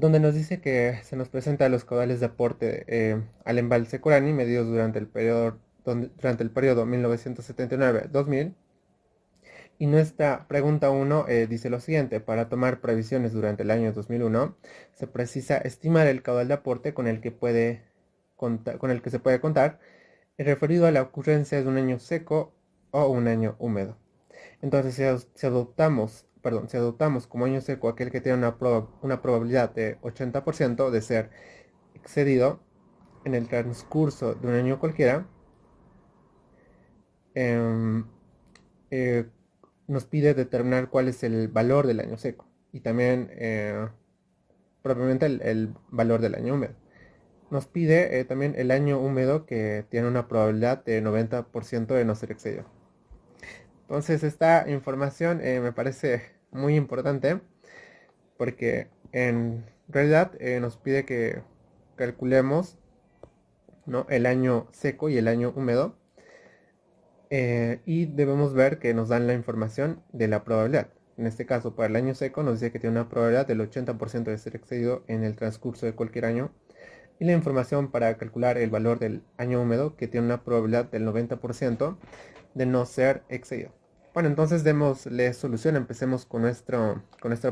donde nos dice que se nos presenta los caudales de aporte al embalse Corani medidos durante el periodo 1979-2000. Y nuestra pregunta uno dice lo siguiente: para tomar previsiones durante el año 2001, se precisa estimar el caudal de aporte con el que se puede contar, referido a la ocurrencia de un año seco o un año húmedo. Entonces, si adoptamos como año seco aquel que tiene una probabilidad de 80% de ser excedido en el transcurso de un año cualquiera, em, eh, nos pide determinar cuál es el valor del año seco y también propiamente el valor del año húmedo. Nos pide también el año húmedo, que tiene una probabilidad de 90% de no ser excedido. Entonces esta información me parece muy importante porque en realidad nos pide que calculemos, ¿no?, el año seco y el año húmedo, y debemos ver que nos dan la información de la probabilidad. En este caso, para el año seco nos dice que tiene una probabilidad del 80% de ser excedido en el transcurso de cualquier año, y la información para calcular el valor del año húmedo, que tiene una probabilidad del 90% de no ser excedido. Bueno, entonces démosle solución. Empecemos con nuestra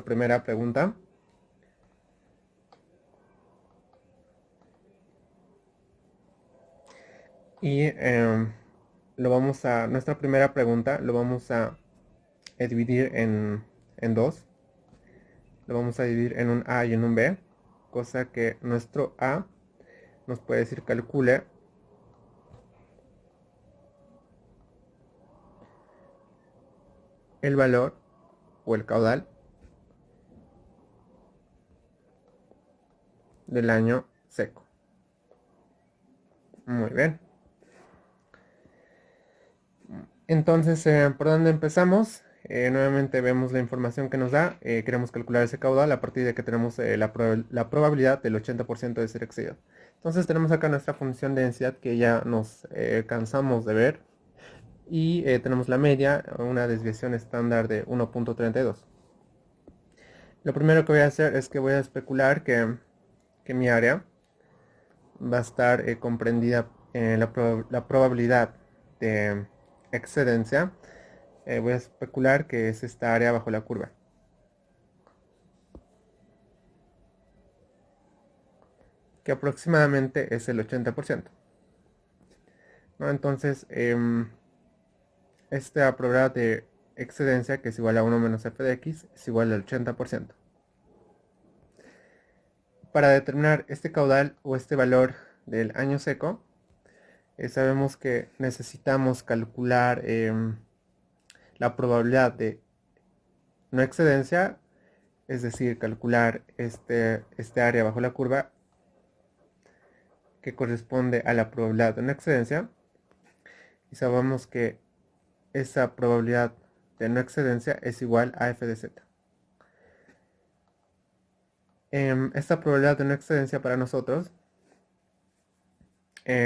primera pregunta. Y nuestra primera pregunta lo vamos a dividir en dos. Lo vamos a dividir en un A y en un B, cosa que nuestro A nos puede decir: calcule el valor o el caudal del año seco. Muy bien. Entonces, ¿por dónde empezamos? Nuevamente vemos la información que nos da. Queremos calcular ese caudal a partir de que tenemos la probabilidad del 80% de ser excedido. Entonces tenemos acá nuestra función de densidad, que ya nos cansamos de ver. Y tenemos la media, una desviación estándar de 1.32. Lo primero que voy a hacer es que voy a especular que mi área va a estar comprendida en la probabilidad de excedencia. Voy a especular que es esta área bajo la curva, que aproximadamente es el 80%, ¿no? Entonces, esta probabilidad de excedencia, que es igual a 1 menos f de x, es igual al 80%. Para determinar este caudal o este valor del año seco, sabemos que necesitamos calcular la probabilidad de no excedencia, es decir, calcular este área bajo la curva, que corresponde a la probabilidad de no excedencia, y sabemos que esa probabilidad de no excedencia es igual a f de z. Esta probabilidad de no excedencia para nosotros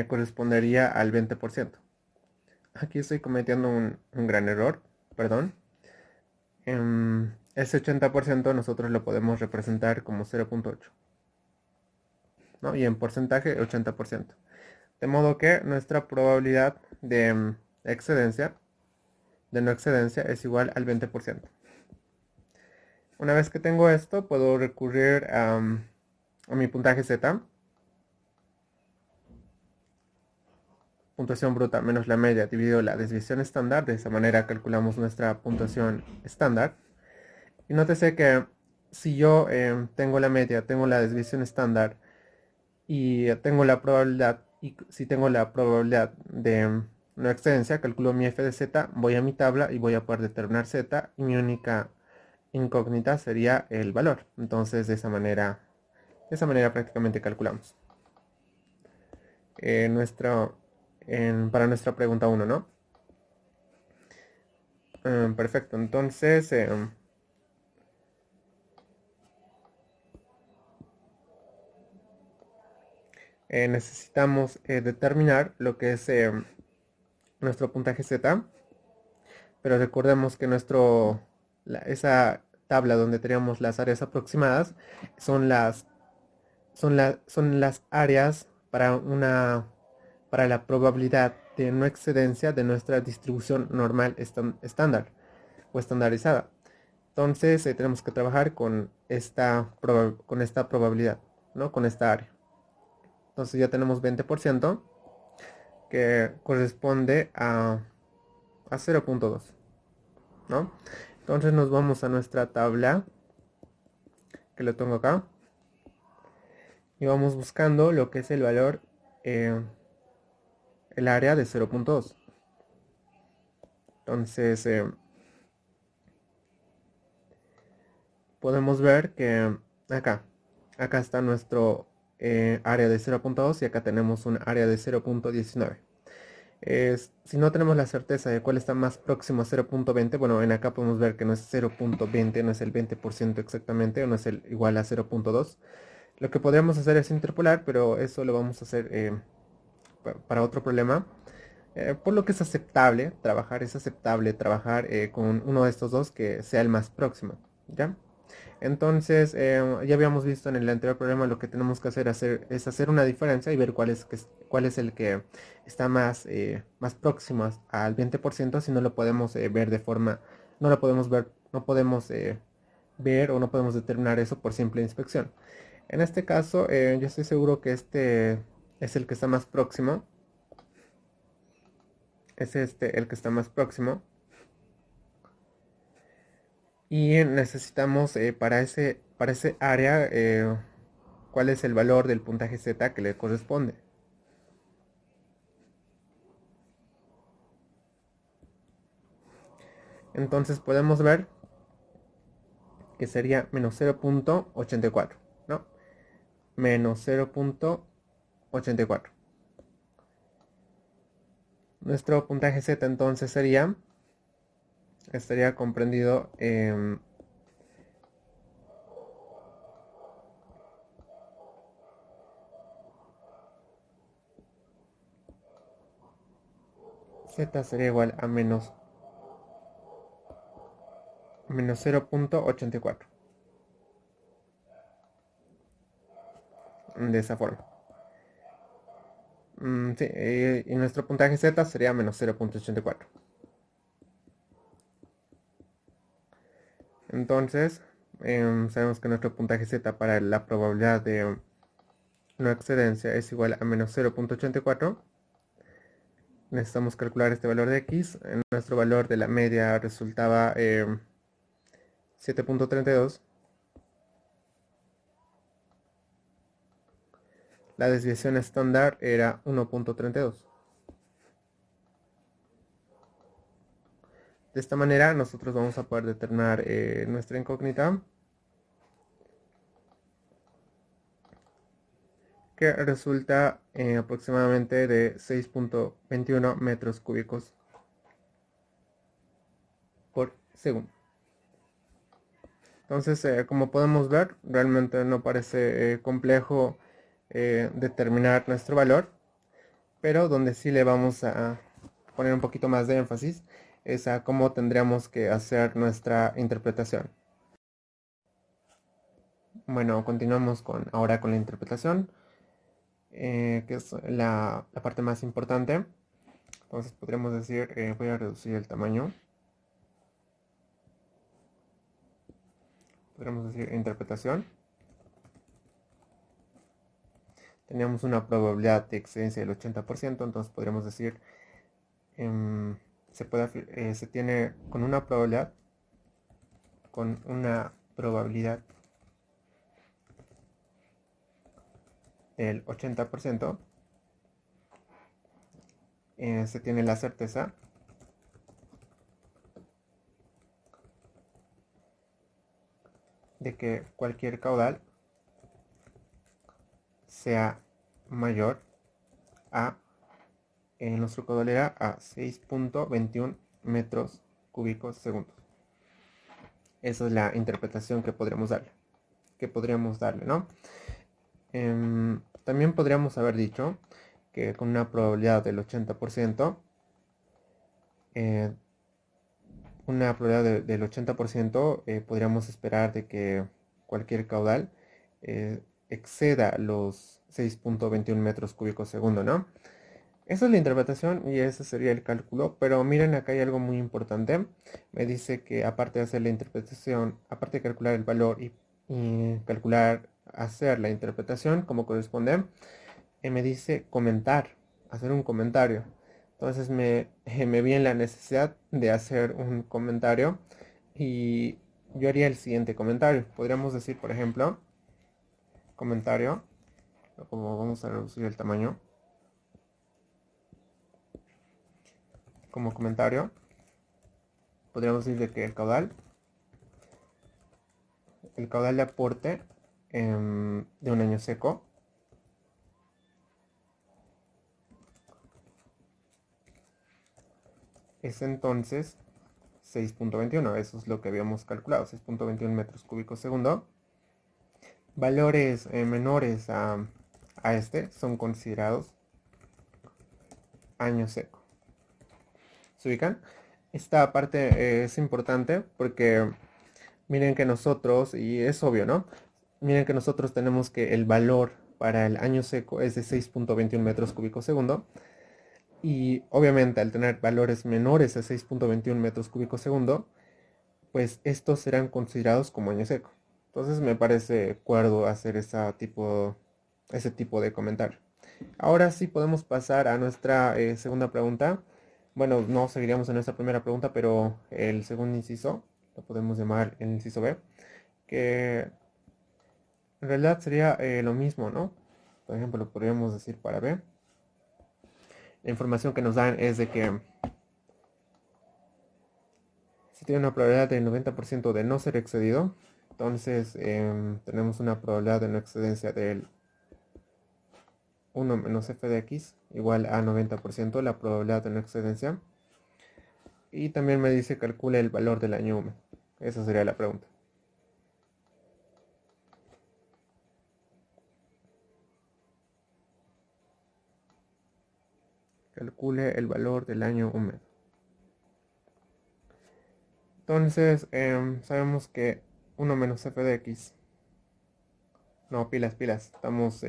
correspondería al 20%. Aquí estoy cometiendo un gran error, perdón. Ese 80% nosotros lo podemos representar como 0.8, ¿no? Y en porcentaje 80%. De modo que nuestra probabilidad de excedencia, de no excedencia, es igual al 20%. Una vez que tengo esto, puedo recurrir a mi puntaje Z, puntuación bruta menos la media dividido la desviación estándar. De esa manera calculamos nuestra puntuación estándar. Y nótese que si yo tengo la media, tengo la desviación estándar y tengo la probabilidad, y si tengo la probabilidad de no excedencia, calculo mi f de z, voy a mi tabla y voy a poder determinar z, y mi única incógnita sería el valor. Entonces de esa manera prácticamente calculamos nuestro para nuestra pregunta 1, ¿no? Perfecto. Entonces necesitamos determinar lo que es nuestro puntaje Z, pero recordemos que esa tabla donde teníamos las áreas aproximadas son las son las áreas para la probabilidad de no excedencia de nuestra distribución normal estándar o estandarizada. Entonces tenemos que trabajar con con esta probabilidad, ¿no? Con esta área. Entonces ya tenemos 20% que corresponde a 0.2, ¿no? Entonces nos vamos a nuestra tabla, que lo tengo acá, y vamos buscando lo que es el valor, eh, el área de 0.2. Entonces podemos ver que acá, acá está nuestro área de 0.2 y acá tenemos un área de 0.19. Si no tenemos la certeza de cuál está más próximo a 0.20, bueno, en acá podemos ver que no es 0.20, no es el 20% exactamente, o no es igual a 0.2. Lo que podríamos hacer es interpolar, pero eso lo vamos a hacer para otro problema. Por lo que es aceptable trabajar con uno de estos dos que sea el más próximo, ¿ya? Entonces, ya habíamos visto en el anterior problema lo que tenemos que es hacer una diferencia y ver cuál es el que está más próximo al 20%, si no lo podemos ver no lo podemos ver, no podemos ver o no podemos determinar eso por simple inspección. En este caso, yo estoy seguro que este es el que está más próximo. Es este el que está más próximo. Y necesitamos para ese área cuál es el valor del puntaje Z que le corresponde. Entonces podemos ver que sería menos 0.84, ¿no? Menos 0.84. Nuestro puntaje Z entonces estaría comprendido en Z sería igual a menos 0.84. De esa forma. Sí, y nuestro puntaje Z sería menos 0.84. Entonces, sabemos que nuestro puntaje Z para la probabilidad de no excedencia es igual a menos 0.84. Necesitamos calcular este valor de X. Nuestro valor de la media resultaba 7.32. La desviación estándar era 1.32. De esta manera nosotros vamos a poder determinar nuestra incógnita, que resulta aproximadamente de 6.21 metros cúbicos por segundo. Entonces, como podemos ver, realmente no parece complejo determinar nuestro valor, pero donde sí le vamos a poner un poquito más de énfasis es a cómo tendríamos que hacer nuestra interpretación. Bueno, continuamos ahora con la interpretación, que es la parte más importante. Entonces podríamos decir, voy a reducir el tamaño. Podríamos decir interpretación. Teníamos una probabilidad de excedencia del 80%, entonces podríamos decir, em, se tiene con una probabilidad del 80%, se tiene la certeza de que cualquier caudal sea mayor a, en nuestro caudal era a 6.21 metros cúbicos segundos. Esa es la interpretación que podríamos darle, ¿no? También podríamos haber dicho que con una probabilidad del 80%, una probabilidad del 80%, podríamos esperar de que cualquier caudal exceda los 6.21 metros cúbicos segundo, ¿no? Esa es la interpretación y ese sería el cálculo, pero miren, acá hay algo muy importante. Me dice que aparte de hacer la interpretación, aparte de calcular el valor y calcular, hacer la interpretación como corresponde, me dice comentar, hacer un comentario. Entonces me vi en la necesidad de hacer un comentario y yo haría el siguiente comentario. Podríamos decir, por ejemplo, comentario, como vamos a reducir el tamaño, como comentario, podríamos decir de que el caudal de aporte de un año seco es entonces 6.21, eso es lo que habíamos calculado, 6.21 metros cúbicos segundo. Valores menores a este son considerados año seco. ¿Se ubican? Esta parte es importante porque miren que nosotros, y es obvio, ¿no? Miren que nosotros tenemos que el valor para el año seco es de 6.21 metros cúbicos segundo. Y obviamente al tener valores menores a 6.21 metros cúbicos segundo, pues estos serán considerados como año seco. Entonces me parece cuerdo hacer ese tipo de comentario. Ahora sí podemos pasar a nuestra segunda pregunta. Bueno, no seguiríamos en nuestra primera pregunta, pero el segundo inciso, lo podemos llamar el inciso B, que en realidad sería lo mismo, ¿no? Por ejemplo, lo podríamos decir para B. La información que nos dan es de que si tiene una probabilidad del 90% de no ser excedido, entonces tenemos una probabilidad de no excedencia del 1 menos f de x igual a 90% la probabilidad de no excedencia. Y también me dice calcule el valor del año húmedo. Esa sería la pregunta. Calcule el valor del año húmedo. Entonces, sabemos que 1 menos f de x. No, pilas. Estamos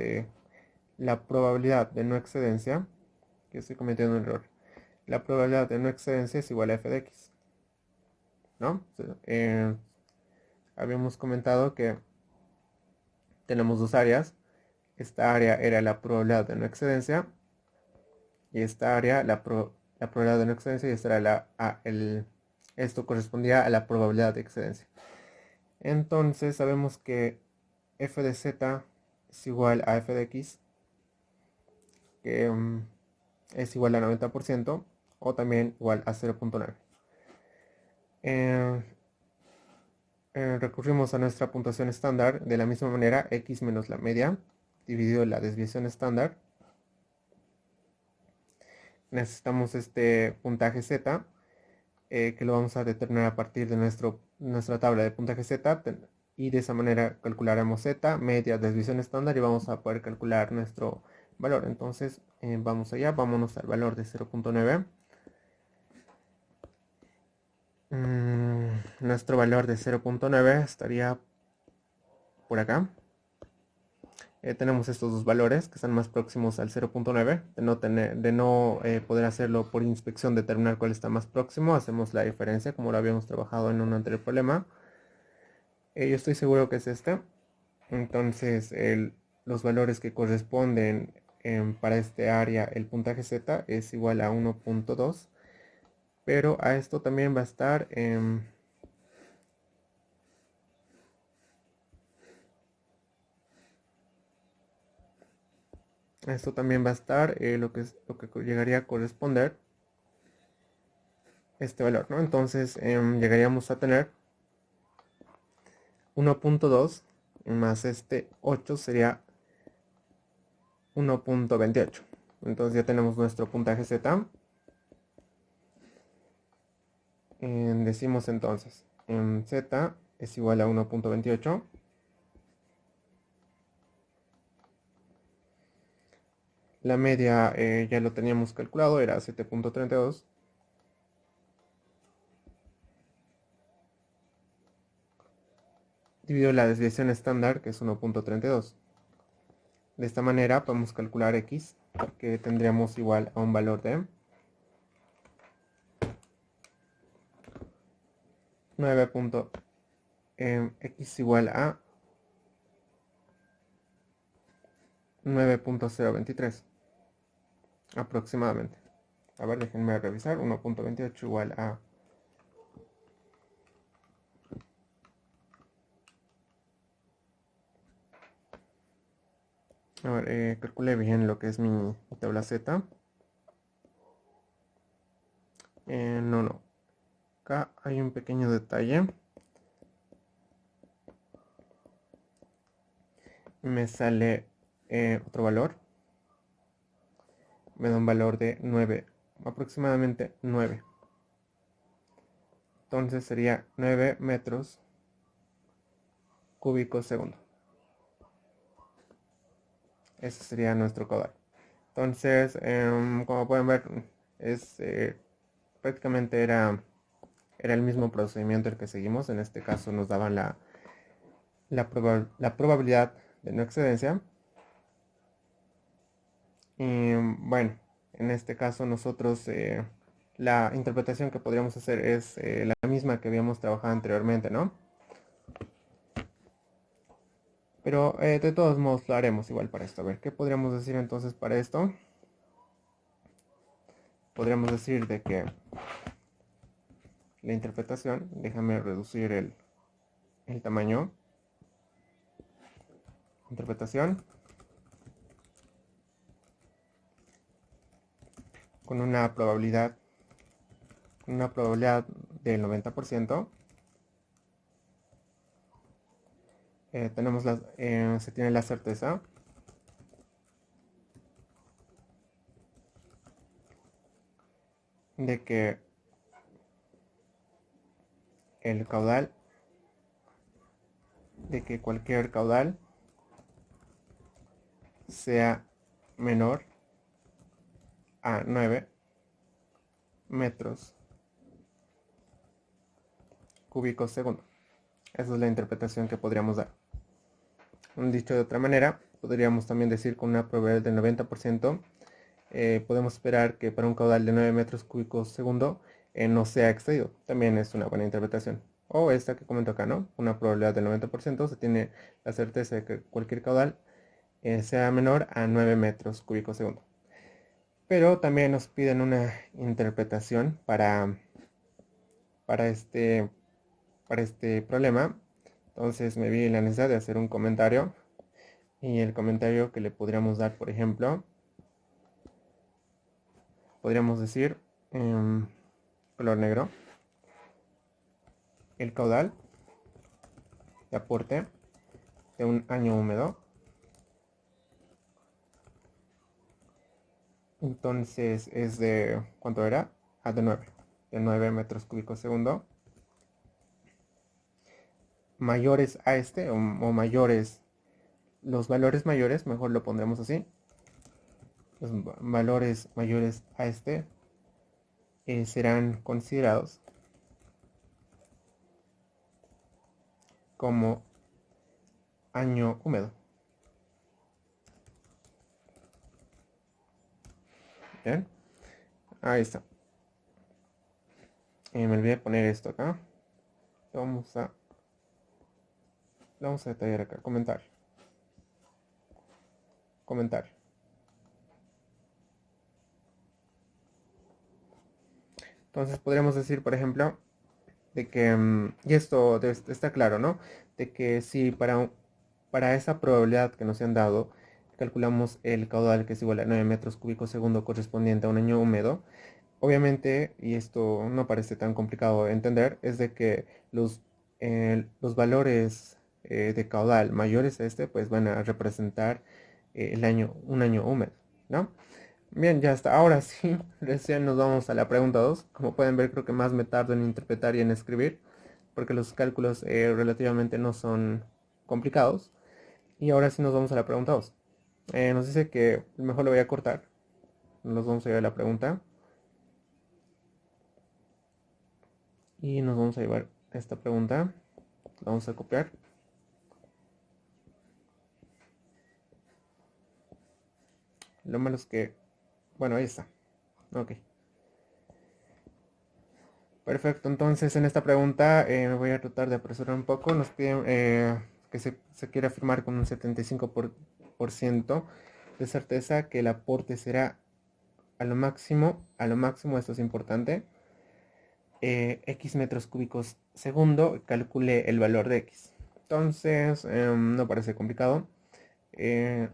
la probabilidad de no excedencia, que estoy cometiendo un error. La probabilidad de no excedencia es igual a f de x, ¿no? Habíamos comentado que tenemos dos áreas. Esta área era la probabilidad de no excedencia y esta área la probabilidad de no excedencia y esta era esto correspondía a la probabilidad de excedencia. Entonces sabemos que f de z es igual a f de x, que es igual a 90% o también igual a 0.9. Recurrimos a nuestra puntuación estándar de la misma manera, x menos la media dividido la desviación estándar. Necesitamos este puntaje z, que lo vamos a determinar a partir de nuestra tabla de puntaje z, y de esa manera calcularemos z, media, desviación estándar y vamos a poder calcular nuestro valor. Entonces vamos allá, vámonos al valor de 0.9. Nuestro valor de 0.9 estaría por acá. Tenemos estos dos valores que están más próximos al 0.9. De no poder hacerlo por inspección, determinar cuál está más próximo, hacemos la diferencia como lo habíamos trabajado en un anterior problema. Yo estoy seguro que es este. Entonces los valores que corresponden para este área, el puntaje z es igual a 1.2, pero a esto también va a estar lo que llegaría a corresponder este valor, ¿no? Entonces llegaríamos a tener 1.2 más este 8 sería 1.28. Entonces ya tenemos nuestro puntaje z. Decimos entonces z es igual a 1.28. La media ya lo teníamos calculado, era 7.32. Dividido la desviación estándar, que es 1.32. De esta manera podemos calcular x, que tendríamos igual a un valor de 9.x igual a 9.023 aproximadamente. A ver, déjenme revisar. 1.28 igual a... A ver, calculé bien lo que es mi tabla Z. No. Acá hay un pequeño detalle. Me sale otro valor. Me da un valor de 9, aproximadamente 9. Entonces sería 9 metros cúbicos segundo. Ese sería nuestro caudal. Entonces, como pueden ver, es prácticamente era el mismo procedimiento el que seguimos. En este caso nos daban la probabilidad de no excedencia. Y bueno, en este caso nosotros la interpretación que podríamos hacer es la misma que habíamos trabajado anteriormente, ¿no? Pero de todos modos lo haremos igual para esto. A ver, ¿qué podríamos decir entonces para esto? Podríamos decir de que la interpretación, déjame reducir el tamaño. Interpretación con una probabilidad del 90%. Se tiene la certeza de que el caudal, de que cualquier caudal sea menor a 9 metros cúbicos segundo. Esa es la interpretación que podríamos dar. Dicho de otra manera, podríamos también decir con una probabilidad del 90%, podemos esperar que para un caudal de 9 metros cúbicos segundo no sea excedido. También es una buena interpretación. O esta que comento acá, ¿no? Una probabilidad del 90%, se tiene la certeza de que cualquier caudal sea menor a 9 metros cúbicos segundo. Pero también nos piden una interpretación para este, para este problema. Entonces me vi la necesidad de hacer un comentario. Y el comentario que le podríamos dar, por ejemplo, podríamos decir color negro, el caudal de aporte de un año húmedo. Entonces es de, ¿cuánto era? De 9 metros cúbicos segundo. Mayores a este o mayores, los valores mayores, mejor lo pondremos así. Los valores mayores a este serán considerados como año húmedo. Bien, ahí está. Me olvidé poner esto acá. Lo vamos a detallar acá. Comentar. Entonces podríamos decir, por ejemplo, de que, y esto está claro, ¿no? De que si para esa probabilidad que nos han dado, calculamos el caudal que es igual a 9 metros cúbicos segundo correspondiente a un año húmedo, obviamente, y esto no parece tan complicado de entender, es de que los valores de caudal mayores a este, pues van a representar un año húmedo, ¿no? Bien, ya está. Ahora sí, recién nos vamos a la pregunta 2. Como pueden ver, creo que más me tardo en interpretar y en escribir, porque los cálculos relativamente no son complicados. Y ahora sí nos vamos a la pregunta 2. Nos dice que mejor lo voy a cortar. Nos vamos a ir a la pregunta. Y nos vamos a llevar esta pregunta. La vamos a copiar. Lo malo es que, bueno, ahí está. Ok. Perfecto, entonces en esta pregunta me voy a tratar de apresurar un poco. Nos piden que se quiere afirmar con un 75% de certeza que el aporte será a lo máximo, esto es importante, X metros cúbicos segundo, calcule el valor de X. Entonces, no parece complicado. Eh,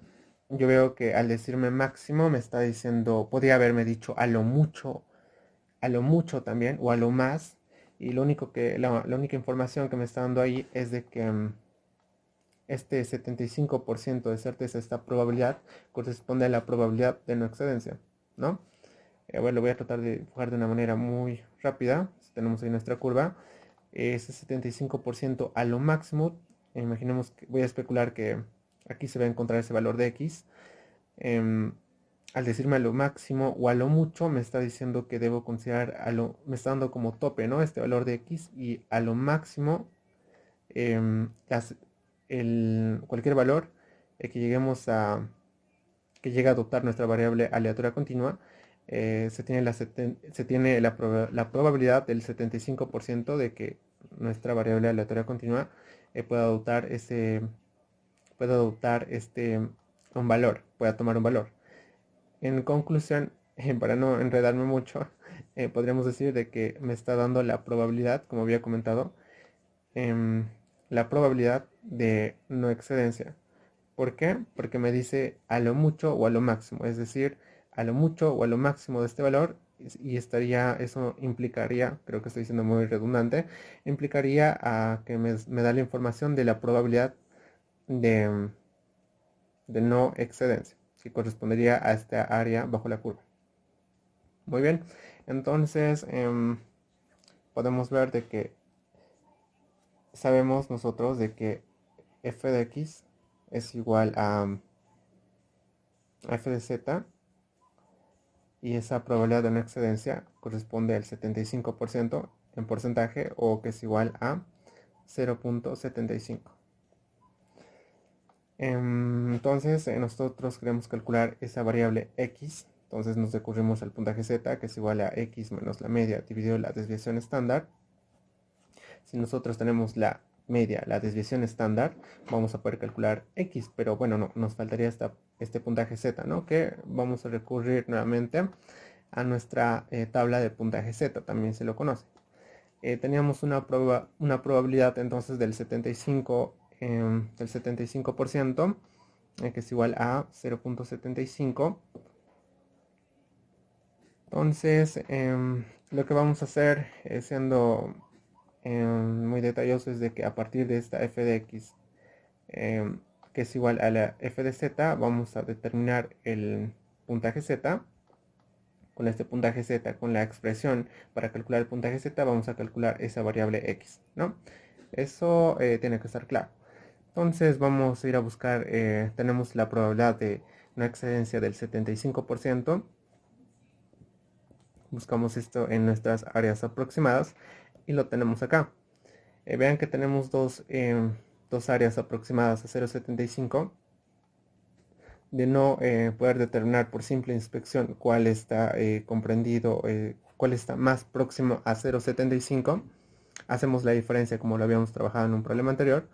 yo veo que al decirme máximo me está diciendo, podría haberme dicho a lo mucho también, o a lo más. Y la única información que me está dando ahí es de que este 75% de certeza, esta probabilidad, corresponde a la probabilidad de no excedencia, ¿no? Bueno, lo voy a tratar de dibujar de una manera muy rápida. Tenemos ahí nuestra curva. Ese 75% a lo máximo. Imaginemos que voy a especular que aquí se va a encontrar ese valor de X. Em, Al decirme a lo máximo o a lo mucho, me está diciendo que debo considerar me está dando como tope, ¿no? Este valor de X, y a lo máximo, em, las- cualquier valor que que llegue a adoptar nuestra variable aleatoria continua, se tiene la probabilidad del 75% de que nuestra variable aleatoria continua pueda pueda adoptar un valor, pueda tomar un valor. En conclusión, para no enredarme mucho, podríamos decir de que me está dando la probabilidad, como había comentado, em, la probabilidad de no excedencia. ¿Por qué? Porque me dice a lo mucho o a lo máximo, es decir, a lo mucho o a lo máximo de este valor, y eso implicaría, creo que estoy siendo muy redundante, implicaría a que me da la información de la probabilidad de, de no excedencia, que correspondería a esta área bajo la curva. Muy bien, entonces podemos ver de que sabemos nosotros de que f de x es igual a f de z, y esa probabilidad de no excedencia corresponde al 75% en porcentaje, o que es igual a 0.75. Entonces nosotros queremos calcular esa variable x. Entonces nos recurrimos al puntaje z, que es igual a x menos la media dividido la desviación estándar. Si nosotros tenemos la media, la desviación estándar, vamos a poder calcular x, pero bueno, no, nos faltaría este puntaje z, ¿no? Que vamos a recurrir nuevamente a nuestra tabla de puntaje z, también se lo conoce. Teníamos una probabilidad entonces del 75%, que es igual a 0.75. Entonces, lo que vamos a hacer, siendo muy detalloso, es de que a partir de esta f de x, que es igual a la f de z, vamos a determinar el puntaje z. Con este puntaje z, con la expresión para calcular el puntaje z, vamos a calcular esa variable x, ¿no? Eso tiene que estar claro. Entonces vamos a ir a buscar, tenemos la probabilidad de no excedencia del 75%. Buscamos esto en nuestras áreas aproximadas y lo tenemos acá. Vean que tenemos dos áreas aproximadas a 0.75. De no poder determinar por simple inspección cuál está comprendido, cuál está más próximo a 0.75, hacemos la diferencia como lo habíamos trabajado en un problema anterior.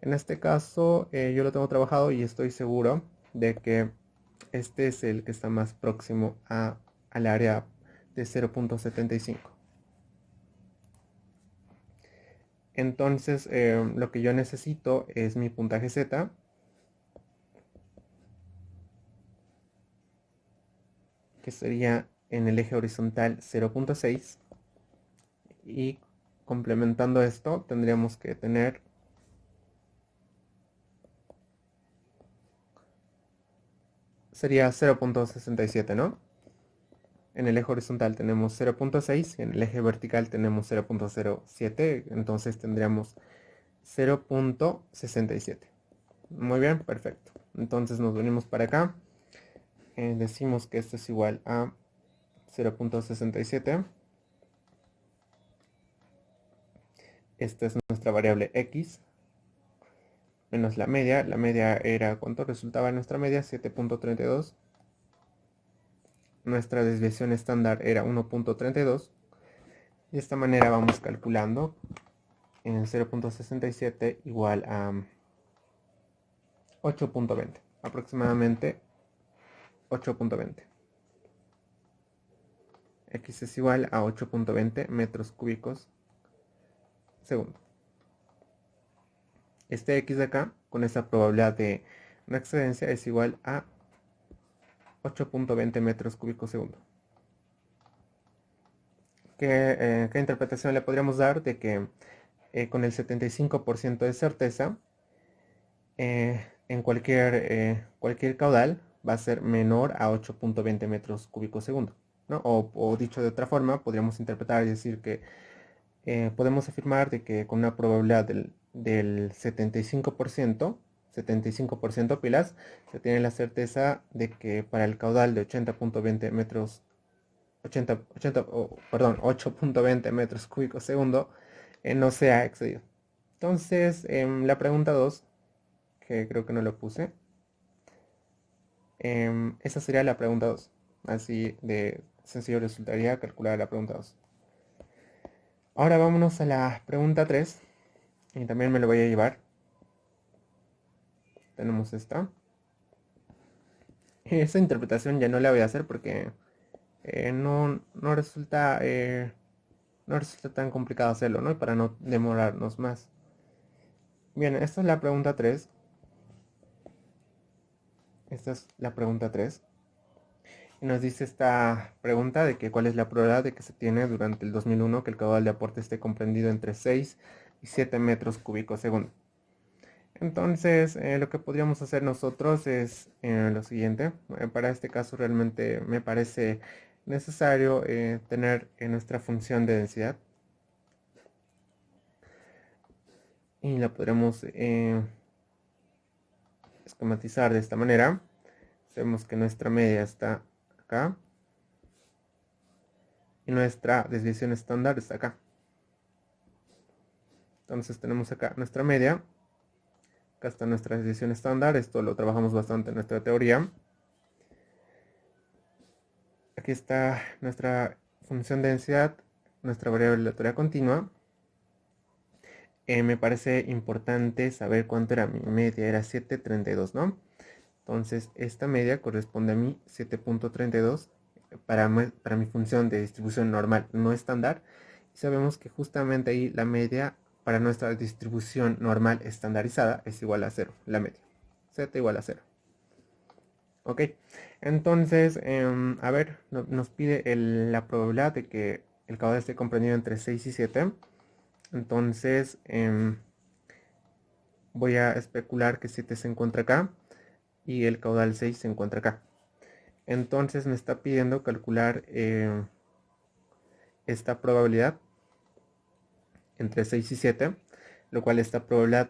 En este caso yo lo tengo trabajado y estoy seguro de que este es el que está más próximo al área de 0.75. Entonces lo que yo necesito es mi puntaje Z, que sería en el eje horizontal 0.6, y complementando esto tendríamos que tener sería 0.67, ¿no? En el eje horizontal tenemos 0.6 y en el eje vertical tenemos 0.07, entonces tendríamos 0.67. Muy bien, perfecto. Entonces nos venimos para acá, decimos que esto es igual a 0.67. Esta es nuestra variable x menos la media. La media era, ¿cuánto resultaba nuestra media? 7.32. nuestra desviación estándar era 1.32. De esta manera vamos calculando en 0.67 igual a 8.20, aproximadamente 8.20. X es igual a 8.20 metros cúbicos segundo. Este X de acá, con esta probabilidad de una excedencia, es igual a 8.20 metros cúbicos segundo. ¿Qué interpretación le podríamos dar de que con el 75% de certeza en cualquier caudal va a ser menor a 8.20 metros cúbicos segundo, ¿no? O dicho de otra forma, podríamos interpretar y decir que podemos afirmar de que con una probabilidad del 75% pilas, se tiene la certeza de que para el caudal de 80.20 metros 8.20 metros cúbicos segundo no se ha excedido. Entonces, la pregunta 2, que creo que no lo puse, esa sería la pregunta 2. Así de sencillo resultaría calcular la pregunta 2. Ahora vámonos a la pregunta 3. Y también me lo voy a llevar. Tenemos esta. Esa interpretación ya no la voy a hacer porque no resulta tan complicado hacerlo, ¿no? Y para no demorarnos más. Bien, esta es la pregunta 3. Esta es la pregunta 3. Y nos dice esta pregunta de que cuál es la probabilidad de que se tiene durante el 2001 que el caudal de aporte esté comprendido entre 6 y 7 metros cúbicos segundo. Entonces, lo que podríamos hacer nosotros es lo siguiente. Para este caso realmente me parece necesario tener nuestra función de densidad. Y la podremos esquematizar de esta manera. Sabemos que nuestra media está acá. Y nuestra desviación estándar está acá. Entonces tenemos acá nuestra media. Acá está nuestra desviación estándar. Esto lo trabajamos bastante en nuestra teoría. Aquí está nuestra función de densidad, nuestra variable aleatoria continua. Me parece importante saber cuánto era mi media. Era 7.32, ¿no? Entonces esta media corresponde a mi 7.32 para mi función de distribución normal no estándar. Y sabemos que justamente ahí la media para nuestra distribución normal estandarizada es igual a 0, la media. Z igual a 0. Ok, entonces, a ver, nos pide la probabilidad de que el caudal esté comprendido entre 6 y 7. Entonces, voy a especular que 7 se encuentra acá y el caudal 6 se encuentra acá. Entonces me está pidiendo calcular esta probabilidad entre 6 y 7, lo cual esta probabilidad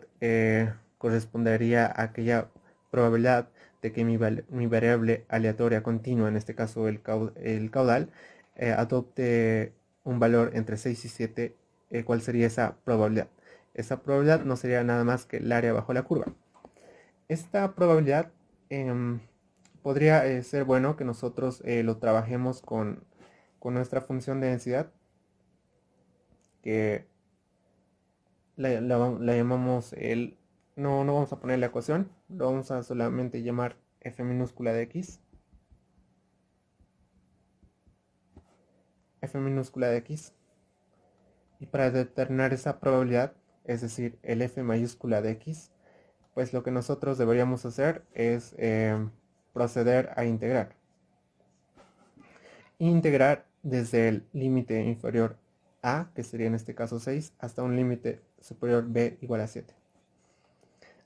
correspondería a aquella probabilidad de que mi variable aleatoria continua, en este caso el caudal, adopte un valor entre 6 y 7. ¿Cuál sería esa probabilidad? Esa probabilidad no sería nada más que el área bajo la curva. Esta probabilidad podría ser bueno que nosotros lo trabajemos con nuestra función de densidad, que la llamamos no vamos a poner la ecuación, lo vamos a solamente llamar f minúscula de x. F minúscula de x. Y para determinar esa probabilidad, es decir, el f mayúscula de x, pues lo que nosotros deberíamos hacer es proceder a integrar. Integrar desde el límite inferior a, que sería en este caso 6, hasta un límite superior b igual a 7.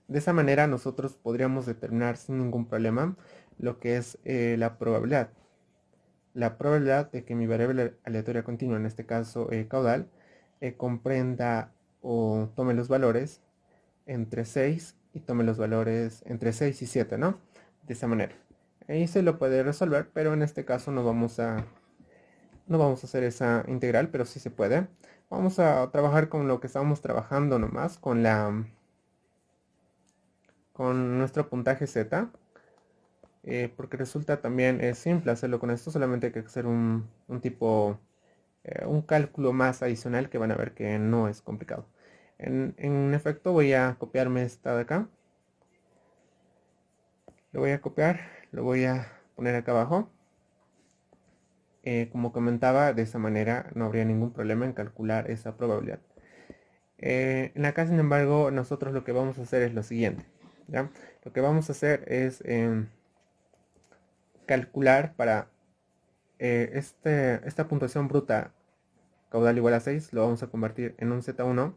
De esa manera nosotros podríamos determinar sin ningún problema lo que es la probabilidad. La probabilidad de que mi variable aleatoria continua, en este caso caudal, comprenda o tome los valores entre 6 y tome los valores entre 6 y 7, ¿no? De esa manera. Ahí se lo puede resolver, pero en este caso no vamos a hacer esa integral, pero sí se puede. Vamos a trabajar con lo que estábamos trabajando nomás, con nuestro puntaje Z. porque resulta también simple hacerlo con esto, solamente hay que hacer un tipo, un cálculo más adicional que van a ver que no es complicado. En efecto voy a copiarme esta de acá, lo voy a copiar, lo voy a poner acá abajo. Como comentaba, de esa manera no habría ningún problema en calcular esa probabilidad. En acá, sin embargo, nosotros lo que vamos a hacer es lo siguiente, ¿ya? Lo que vamos a hacer es calcular para esta puntuación bruta caudal igual a 6, lo vamos a convertir en un Z1,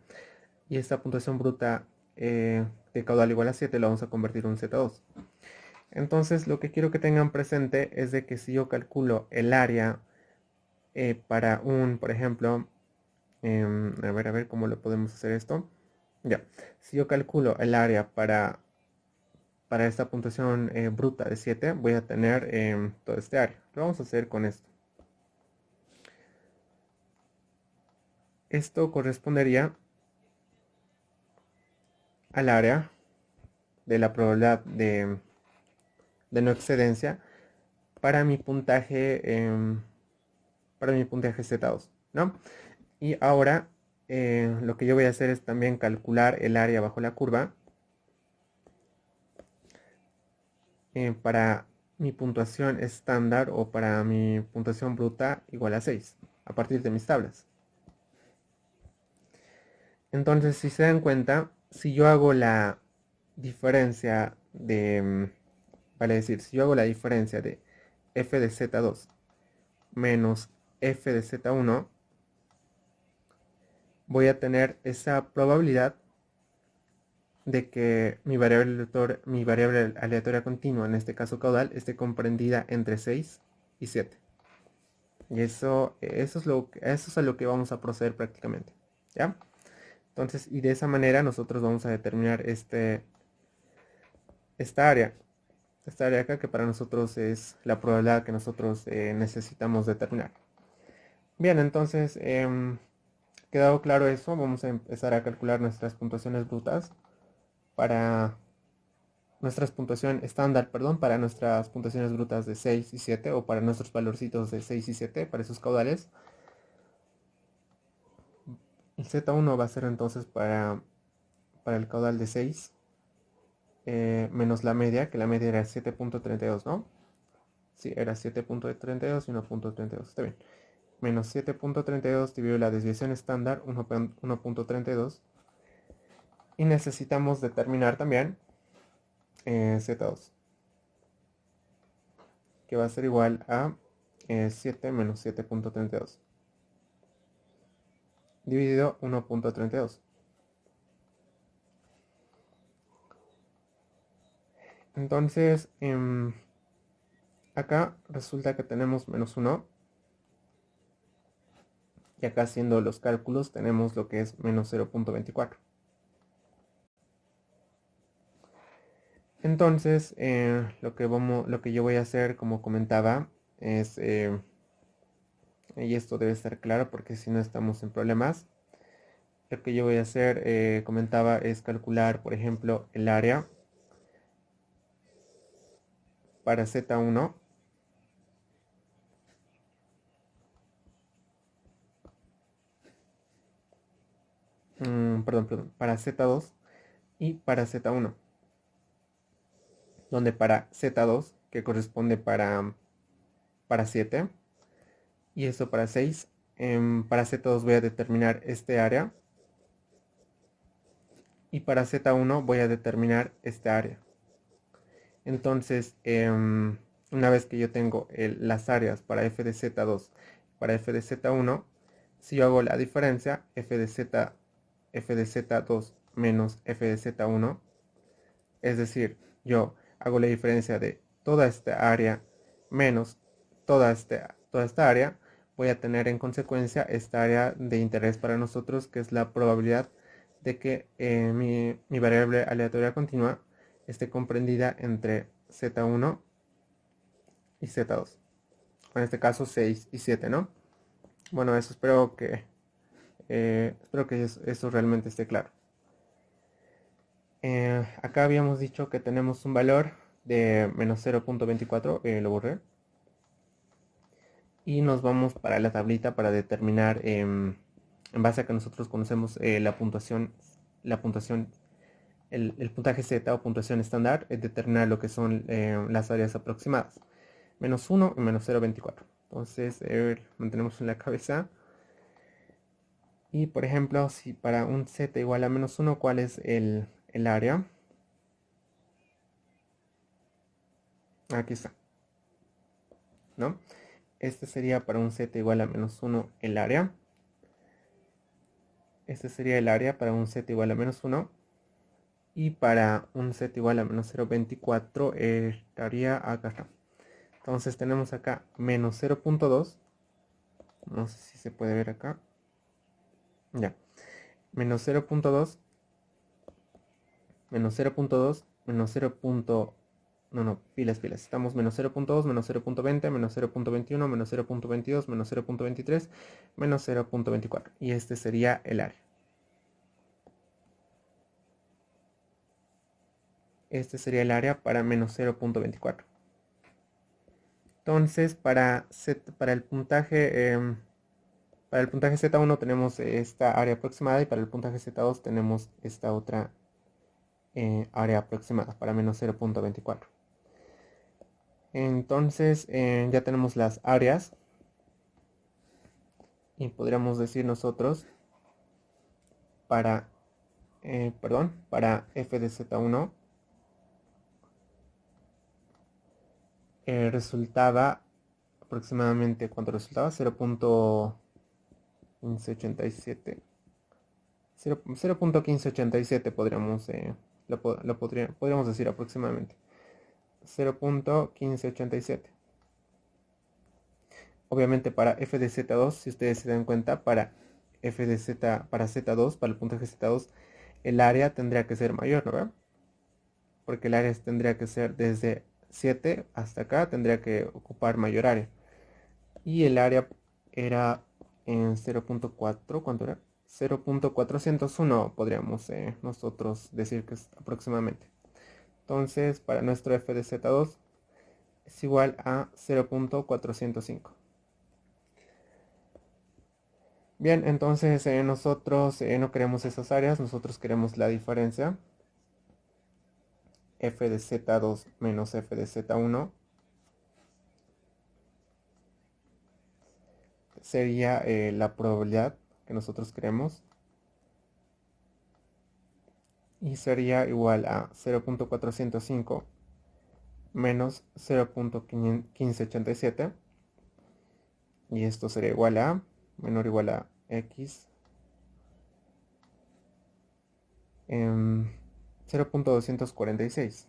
y esta puntuación bruta de caudal igual a 7 lo vamos a convertir en un Z2. Entonces, lo que quiero que tengan presente es de que si yo calculo el área para un, por ejemplo, a ver cómo lo podemos hacer esto. Ya, si yo calculo el área para esta puntuación bruta de 7, voy a tener todo este área. Lo vamos a hacer con esto. Esto correspondería al área de la probabilidad de no excedencia para mi puntaje, Z2, ¿no? Y ahora lo que yo voy a hacer es también calcular el área bajo la curva para mi puntuación estándar o para mi puntuación bruta igual a 6 a partir de mis tablas. Entonces, si se dan cuenta, si yo hago la diferencia de, vale decir, si yo hago la diferencia de f de z2 menos f de z1, voy a tener esa probabilidad de que mi variable aleatoria continua, en este caso caudal, esté comprendida entre 6 y 7. Y eso es a lo que vamos a proceder prácticamente, ¿ya? Entonces, y de esa manera nosotros vamos a determinar esta área. Esta área acá que para nosotros es la probabilidad que nosotros necesitamos determinar. Bien, entonces, quedado claro eso, vamos a empezar a calcular nuestras puntuaciones brutas para nuestras puntuación estándar, perdón, para nuestras puntuaciones brutas de 6 y 7 o para nuestros valorcitos de 6 y 7 para esos caudales. El Z1 va a ser entonces para el caudal de 6 menos la media, que la media era 7.32, ¿no? Sí, era 7.32 y 1.32, está bien. Menos 7.32 dividido la desviación estándar, 1.32. Y necesitamos determinar también Z2, que va a ser igual a 7 menos 7.32 dividido 1.32. Entonces, acá resulta que tenemos menos 1. Y acá haciendo los cálculos tenemos lo que es menos 0.24. Entonces, lo que yo voy a hacer, como comentaba, es, y esto debe estar claro porque si no estamos en problemas, lo que yo voy a hacer, comentaba, es calcular, por ejemplo, el área para Z1, perdón, para Z2 y para Z1, donde para Z2, que corresponde para 7, y esto para 6, para Z2 voy a determinar este área, y para Z1 voy a determinar esta área. Entonces, una vez que yo tengo las áreas para f de z2, para f de z1, si yo hago la diferencia, f de z2 menos f de z1, es decir, yo hago la diferencia de toda esta área menos toda esta área, voy a tener en consecuencia esta área de interés para nosotros, que es la probabilidad de que mi variable aleatoria continua esté comprendida entre Z1 y Z2. En este caso 6 y 7, ¿no? Bueno, eso espero que eso realmente esté claro. Acá habíamos dicho que tenemos un valor de menos 0.24, lo borré. Y nos vamos para la tablita para determinar, en base a que nosotros conocemos la puntuación, el puntaje Z o puntuación estándar, determinar lo que son las áreas aproximadas. Menos 1 y menos 0.24. Entonces, mantenemos en la cabeza. Y por ejemplo, si para un Z igual a menos 1, ¿cuál es el área? Aquí está, ¿no? Este sería para un Z igual a menos 1 el área. Este sería el área para un Z igual a menos 1. Y para un Z igual a menos 0.24 estaría acá. Entonces tenemos acá menos 0.2. No sé si se puede ver acá. Ya. Menos 0.2. Menos 0.2. Menos 0. No, no, pilas. Estamos menos 0.2, menos 0.20, menos 0.21, menos 0.22, menos 0.23, menos 0.24. Y este sería el área. Este sería el área para menos 0.24. Entonces, para el puntaje Z1 tenemos esta área aproximada, y para el puntaje Z2 tenemos esta otra área aproximada para menos 0.24. Entonces, ya tenemos las áreas, y podríamos decir nosotros para f de Z1 resultaba aproximadamente, ¿cuánto resultaba? 0.1587. 0.1587 podríamos decir aproximadamente. 0.1587. Obviamente para f de Z2, si ustedes se dan cuenta, para Z2, para el puntaje Z2, el área tendría que ser mayor, ¿no? Porque el área tendría que ser desde 7 hasta acá, tendría que ocupar mayor área. Y el área era en 0.4, ¿cuánto era? 0.401 podríamos nosotros decir que es aproximadamente. Entonces, para nuestro f de Z2 es igual a 0.405. Bien, entonces nosotros no queremos esas áreas, nosotros queremos la diferencia. F de Z2 menos F de Z1 sería la probabilidad que nosotros queremos, y sería igual a 0.405 menos 0.1587, y esto sería igual a menor o igual a x 0.246.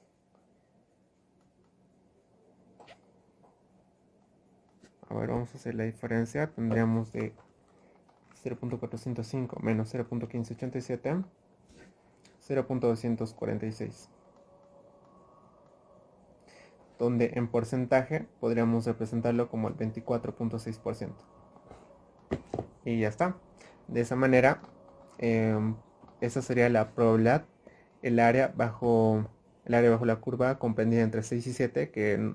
A ver, vamos a hacer la diferencia. Tendríamos de 0.405 menos 0.1587, 0.246, donde en porcentaje podríamos representarlo como el 24.6%. Y ya está. De esa manera, esa sería la probabilidad, el área bajo la curva comprendida entre 6 y 7, que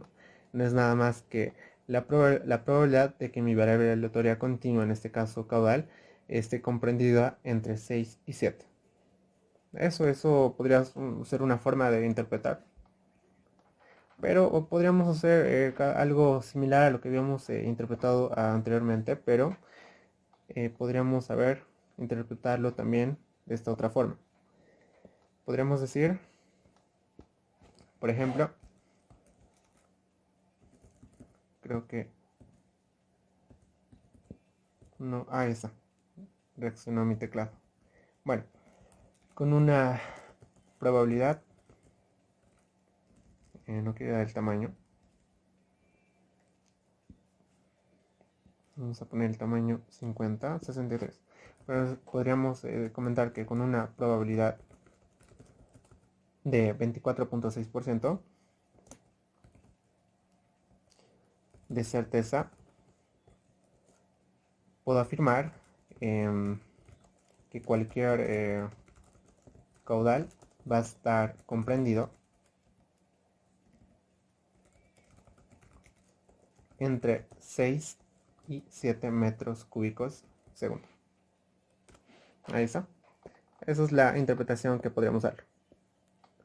no es nada más que la probabilidad de que mi variable aleatoria continua, en este caso caudal, esté comprendida entre 6 y 7. Eso podría ser una forma de interpretar. Pero podríamos hacer algo similar a lo que habíamos interpretado anteriormente, pero podríamos interpretarlo también de esta otra forma. Podríamos decir, por ejemplo, creo que no, ahí está, reaccionó mi teclado. Bueno, con una probabilidad, no quiero dar el tamaño, vamos a poner el tamaño 50, 63. Pero podríamos comentar que con una probabilidad de 24.6% de certeza, puedo afirmar que cualquier caudal va a estar comprendido entre 6 y 7 metros cúbicos segundo. Ahí está. Esa es la interpretación que podríamos dar.